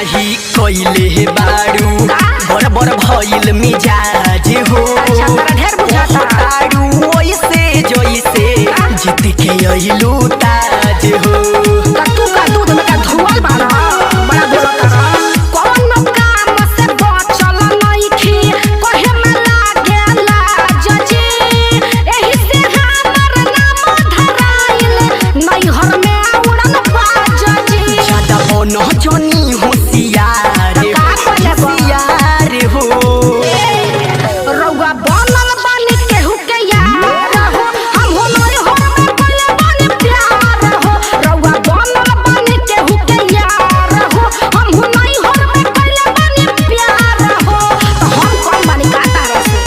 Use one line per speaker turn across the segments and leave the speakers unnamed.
नाही कोइले बारू बड़ बड़ भइल मिजाज हो।
अच्छा तोरा ढेर बुझाता
तारू ओइसे जोइसे जीत के अइलू ताज हो।
तू का दूध में का धुआल बाड़ा बड़ा बोलता कौन काम से बचल नइखी कहे में लागे लाज जी एही से हमर नाम धराइल नैहर में उड़न बाज जी।
ज्यादा बन जनी होशियार होशियार हो।
रउआ बनल बानी केहू के यार हो हम हो नैहर में कइले बानी प्यार हो। रउआ बनल बानी केहू के यार हो हम हो नैहर में कइले बानी प्यार हो। तो हम कौन बानी का तारा से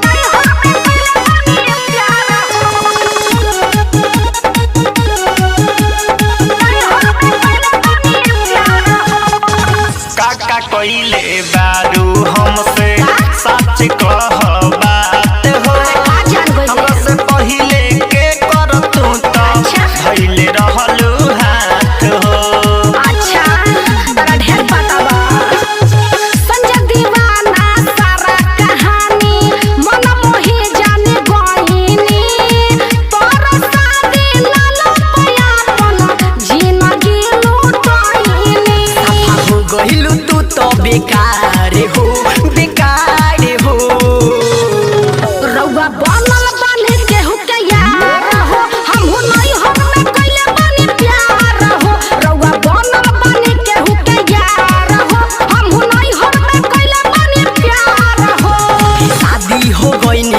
नैहर में कइले बानी प्यार हो। नैहर में कइले बानी प्यार हो।
काका कोइले बारू हमसे सच कह बात हो।
का जान गइले
हमरा से पहिले के कर तू तो धइले रहलू हाथ हो।
अच्छा तोरा ढेर पता बा संजय दीवाना सारा कहानी मन मोहि जाने गइनी तोरा शादी लालो पयापन जिंदगी लुटाइनी।
सफा हो गइलू तू तो बेकार हो बेकार हो।
रउआ बनल बानी केहू के यार हो हम हो नैहर में कइले बानी प्यार हो। रउआ बनल बानी केहू के यार हो हम हो नैहर में कइले बानी प्यार हो।
शादी हो गइल